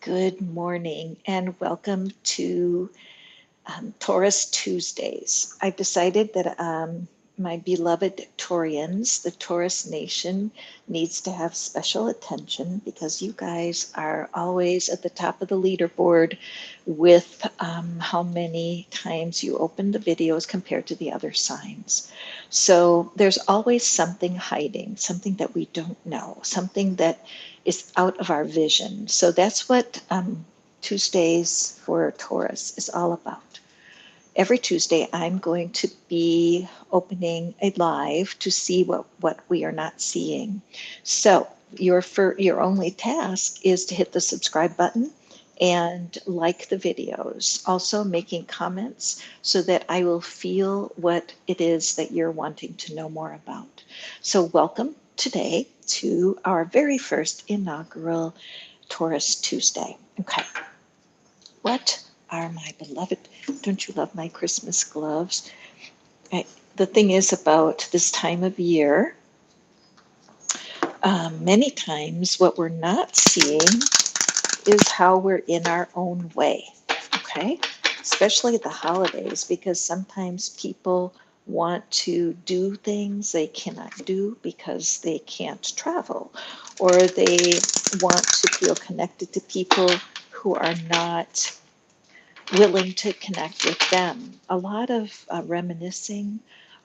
Good morning and welcome to Taurus Tuesdays. I've decided that my beloved Taurians, the Taurus Nation, needs to have special attention because you guys are always at the top of the leaderboard with how many times you open the videos compared to the other signs. So there's always something hiding, something that we don't know, something that is out of our vision. So that's what Tuesdays for Taurus is all about. Every Tuesday, I'm going to be opening a live to see what we are not seeing. So your only task is to hit the subscribe button and like the videos. Also making comments so that I will feel what it is that you're wanting to know more about. So welcome today to our very first inaugural Taurus Tuesday. Okay. What are my beloved? Don't you love my Christmas gloves? The thing is about this time of year, many times what we're not seeing is how we're in our own way, okay? Especially at the holidays, because sometimes people want to do things they cannot do because they can't travel, or they want to feel connected to people who are not willing to connect with them. A lot of reminiscing,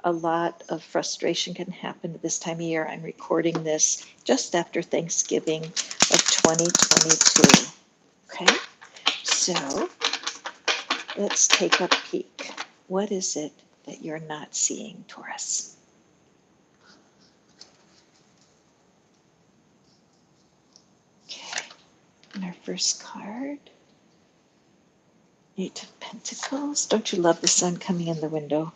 a lot of frustration can happen at this time of year. I'm recording this just after Thanksgiving of 2022. Okay, so let's take a peek. What is it that you're not seeing, Taurus? Okay, and our first card, Eight of Pentacles. Don't you love the sun coming in the window?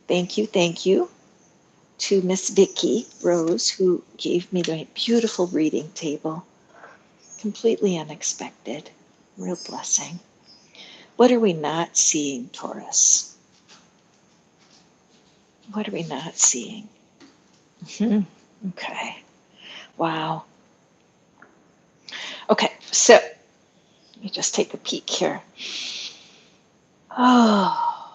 Thank you to Miss Vicky Rose, who gave me the beautiful reading table. Completely unexpected. Real blessing. What are we not seeing, Taurus? What are we not seeing? Okay. Wow. Okay, so let me just take a peek here. Oh,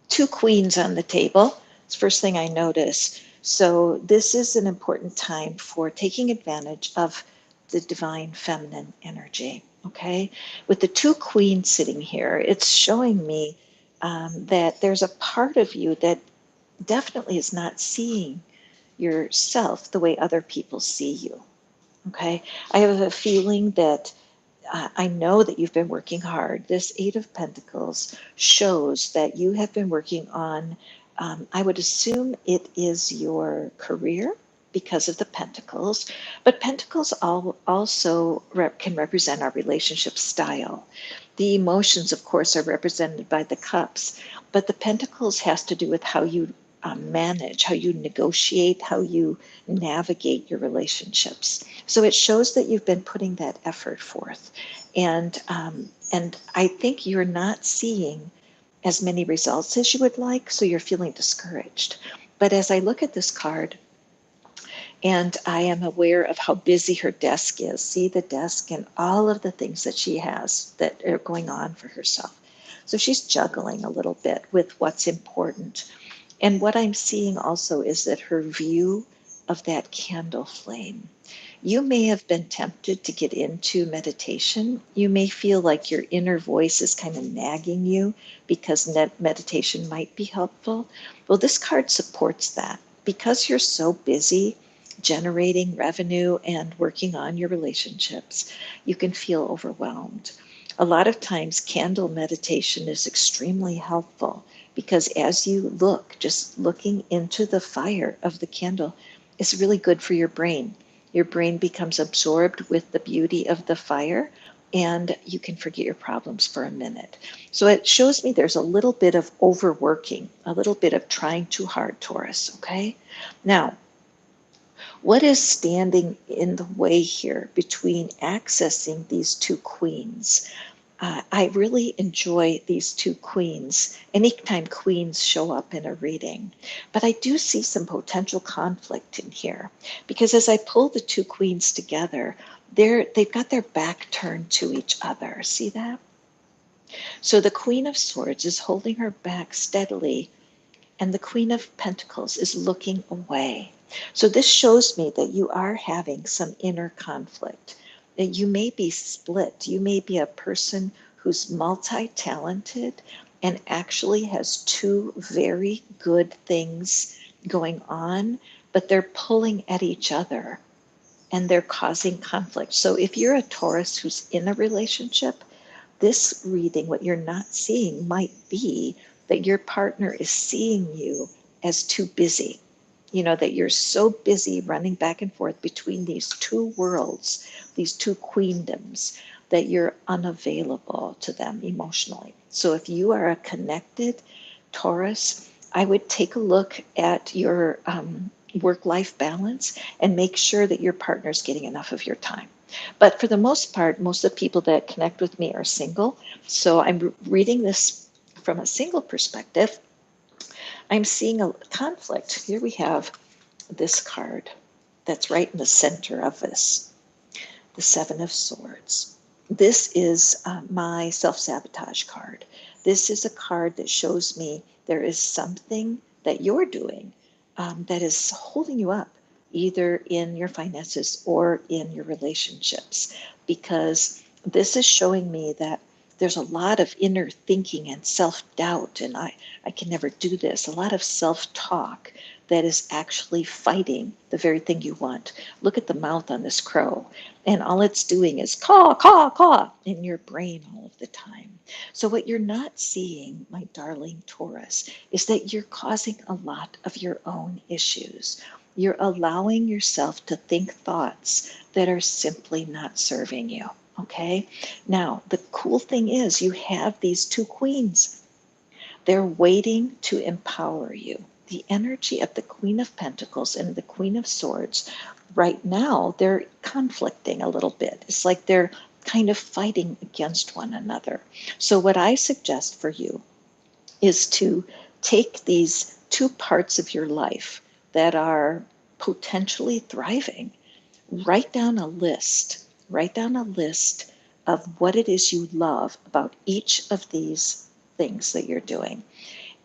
two queens on the table. It's the first thing I notice. So this is an important time for taking advantage of the divine feminine energy. Okay, with the two queens sitting here, it's showing me that there's a part of you that definitely is not seeing yourself the way other people see you. Okay, I have a feeling that I know that you've been working hard. This Eight of Pentacles shows that you have been working on, I would assume it is your career because of the Pentacles, but Pentacles also can represent our relationship style. The emotions, of course, are represented by the Cups, but the Pentacles has to do with how you manage, how you negotiate, how you navigate your relationships. So it shows that you've been putting that effort forth, and I think you're not seeing as many results as you would like, so you're feeling discouraged. But as I look at this card, and I am aware of how busy her desk is. See the desk and all of the things that she has that are going on for herself. So she's juggling a little bit with what's important. And what I'm seeing also is that her view of that candle flame. You may have been tempted to get into meditation. You may feel like your inner voice is kind of nagging you because meditation might be helpful. Well, this card supports that. Because you're so busy generating revenue and working on your relationships, you can feel overwhelmed. A lot of times, candle meditation is extremely helpful because as you look, just looking into the fire of the candle is really good for your brain. Your brain becomes absorbed with the beauty of the fire, and you can forget your problems for a minute. So it shows me there's a little bit of overworking, a little bit of trying too hard, Taurus, okay? Now, what is standing in the way here between accessing these two queens? I really enjoy these two queens anytime queens show up in a reading. But I do see some potential conflict in here because as I pull the two queens together, they've got their back turned to each other. See that? So the Queen of Swords is holding her back steadily, and the Queen of Pentacles is looking away. So this shows me that you are having some inner conflict. That you may be split. You may be a person who's multi-talented and actually has two very good things going on, but they're pulling at each other and they're causing conflict. So if you're a Taurus who's in a relationship, this reading, what you're not seeing, might be that your partner is seeing you as too busy. You know, that you're so busy running back and forth between these two worlds, these two queendoms, that you're unavailable to them emotionally. So if you are a connected Taurus, I would take a look at your work-life balance and make sure that your partner's getting enough of your time. But for the most part, most of the people that connect with me are single. So I'm reading this from a single perspective. I'm seeing a conflict. Here we have this card that's right in the center of this, the Seven of Swords. This is my self-sabotage card. This is a card that shows me there is something that you're doing that is holding you up, either in your finances or in your relationships, because this is showing me that there's a lot of inner thinking and self-doubt, and I can never do this, a lot of self-talk that is actually fighting the very thing you want. Look at the mouth on this crow, and all it's doing is caw, caw, caw in your brain all of the time. So what you're not seeing, my darling Taurus, is that you're causing a lot of your own issues. You're allowing yourself to think thoughts that are simply not serving you. Okay? Now, the cool thing is you have these two queens. They're waiting to empower you. The energy of the Queen of Pentacles and the Queen of Swords, right now, they're conflicting a little bit. It's like they're kind of fighting against one another. So what I suggest for you is to take these two parts of your life that are potentially thriving, write down a list. Write down a list of what it is you love about each of these things that you're doing,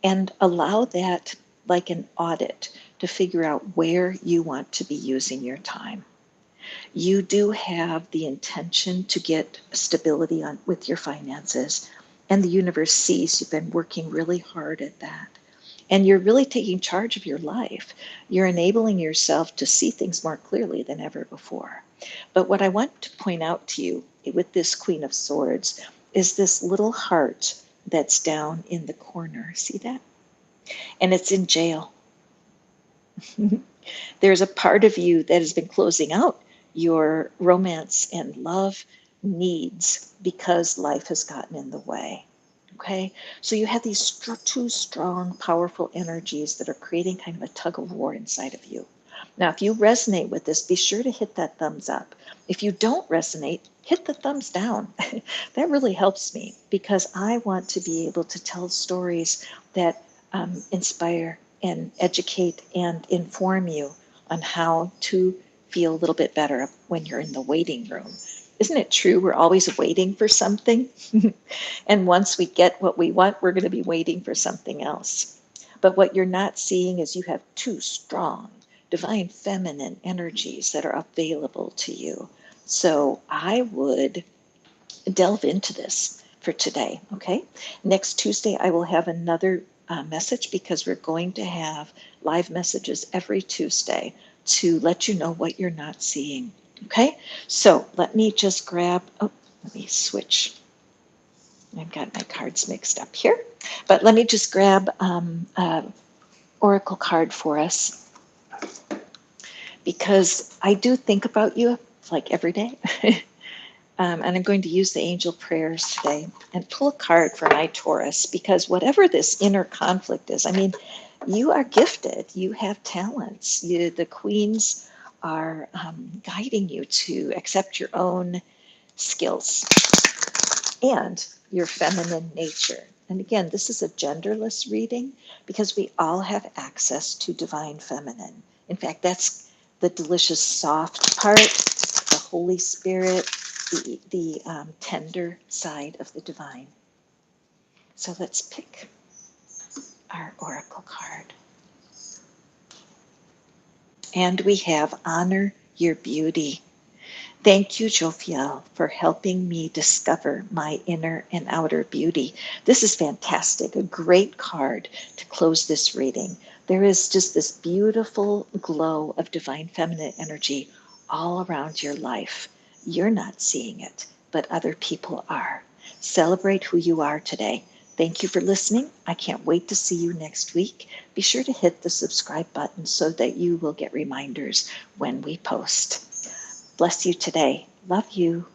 and allow that like an audit to figure out where you want to be using your time. You do have the intention to get stability on with your finances, and the universe sees you've been working really hard at that. And you're really taking charge of your life. You're enabling yourself to see things more clearly than ever before. But what I want to point out to you with this Queen of Swords is this little heart that's down in the corner. See that? And it's in jail. There's a part of you that has been closing out your romance and love needs because life has gotten in the way. Okay, so you have these two strong, powerful energies that are creating kind of a tug of war inside of you. Now, if you resonate with this, be sure to hit that thumbs up. If you don't resonate, hit the thumbs down. That really helps me because I want to be able to tell stories that inspire and educate and inform you on how to feel a little bit better when you're in the waiting room. Isn't it true? We're always waiting for something. And once we get what we want, we're going to be waiting for something else. But what you're not seeing is you have two strong, divine feminine energies that are available to you. So I would delve into this for today, okay? Next Tuesday, I will have another message because we're going to have live messages every Tuesday to let you know what you're not seeing, okay? So let me just grab, oh, let me switch. I've got my cards mixed up here, but let me just grab oracle card for us because I do think about you like every day. And I'm going to use the angel prayers today and pull a card for my Taurus because whatever this inner conflict is, I mean, you are gifted, you have talents, the queens are guiding you to accept your own skills. and your feminine nature. And again, this is a genderless reading because we all have access to divine feminine. In fact, that's the delicious soft part, the Holy Spirit, the tender side of the divine. So let's pick our oracle card. And we have honor your beauty. Thank you, Jophiel, for helping me discover my inner and outer beauty. This is fantastic, a great card to close this reading. There is just this beautiful glow of divine feminine energy all around your life. You're not seeing it, but other people are. Celebrate who you are today. Thank you for listening. I can't wait to see you next week. Be sure to hit the subscribe button so that you will get reminders when we post. Bless you today. Love you.